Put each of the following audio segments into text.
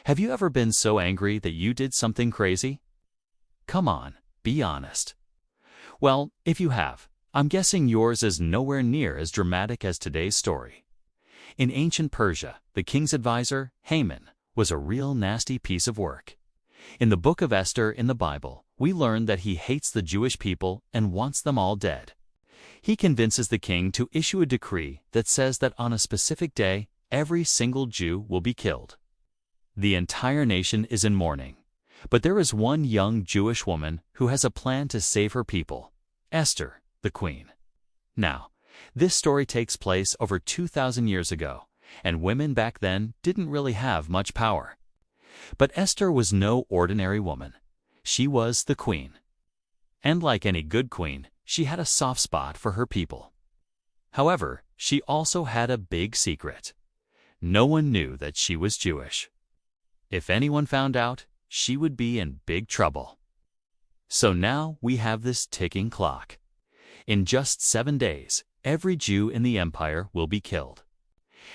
Have you ever been so angry that you did something crazy? Come on, be honest. Well, if you have, I'm guessing yours is nowhere near as dramatic as today's story. In ancient Persia, the king's advisor, Haman, was a real nasty piece of work. In the book of Esther in the Bible, we learn that he hates the Jewish people and wants them all dead. He convinces the king to issue a decree that says that on a specific day, every single Jew will be killed. The entire nation is in mourning, but there is one young Jewish woman who has a plan to save her people, Esther, the queen. Now, this story takes place over 2,000 years ago, and women back then didn't really have much power. But Esther was no ordinary woman. She was the queen. And like any good queen, she had a soft spot for her people. However, she also had a big secret. No one knew that she was Jewish. If anyone found out, she would be in big trouble. So now we have this ticking clock. In just 7 days, every Jew in the empire will be killed.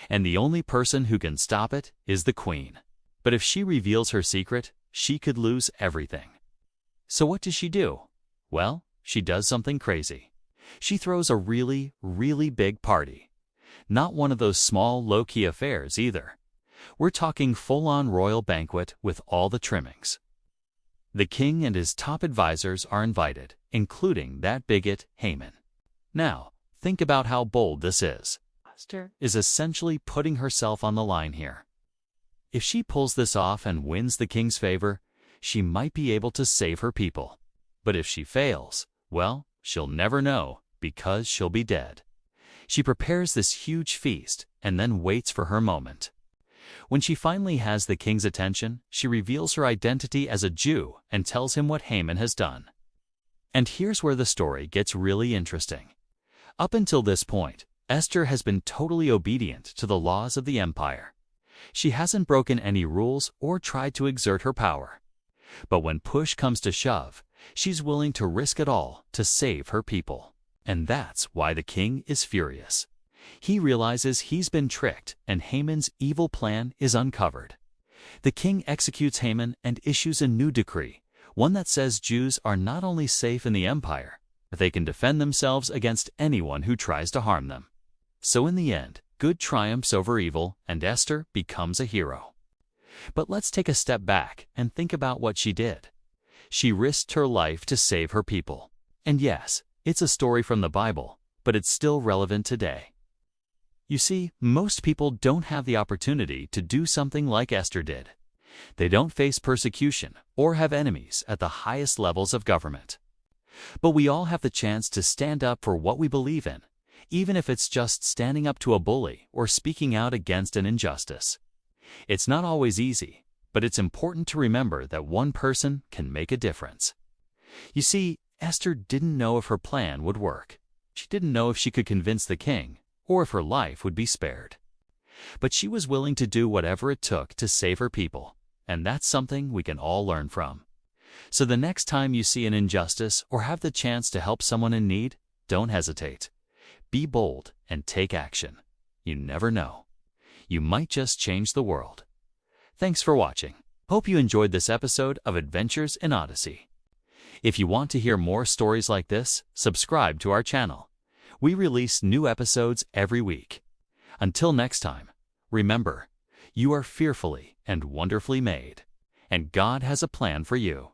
And the only person who can stop it is the queen. But if she reveals her secret, she could lose everything. So what does she do? Well, she does something crazy. She throws a really, really big party. Not one of those small, low-key affairs either. We're talking full-on royal banquet with all the trimmings. The king and his top advisors are invited, including that bigot Haman. Now, think about how bold this is. Esther is essentially putting herself on the line here. If she pulls this off and wins the king's favor, she might be able to save her people. But if she fails, well, she'll never know because she'll be dead. She prepares this huge feast and then waits for her moment. When she finally has the king's attention, she reveals her identity as a Jew and tells him what Haman has done. And here's where the story gets really interesting. Up until this point, Esther has been totally obedient to the laws of the empire. She hasn't broken any rules or tried to exert her power. But when push comes to shove, she's willing to risk it all to save her people. And that's why the king is furious. He realizes he's been tricked and Haman's evil plan is uncovered. The king executes Haman and issues a new decree, one that says Jews are not only safe in the empire, but they can defend themselves against anyone who tries to harm them. So in the end, good triumphs over evil and Esther becomes a hero. But let's take a step back and think about what she did. She risked her life to save her people. And yes, it's a story from the Bible, but it's still relevant today. You see, most people don't have the opportunity to do something like Esther did. They don't face persecution or have enemies at the highest levels of government. But we all have the chance to stand up for what we believe in, even if it's just standing up to a bully or speaking out against an injustice. It's not always easy, but it's important to remember that one person can make a difference. You see, Esther didn't know if her plan would work. She didn't know if she could convince the king, or if her life would be spared. But she was willing to do whatever it took to save her people, and that's something we can all learn from. So the next time you see an injustice or have the chance to help someone in need, don't hesitate. Be bold and take action. You never know. You might just change the world. Thanks for watching. Hope you enjoyed this episode of Adventures in Odyssey. If you want to hear more stories like this, subscribe to our channel. We release new episodes every week. Until next time, remember, you are fearfully and wonderfully made, and God has a plan for you.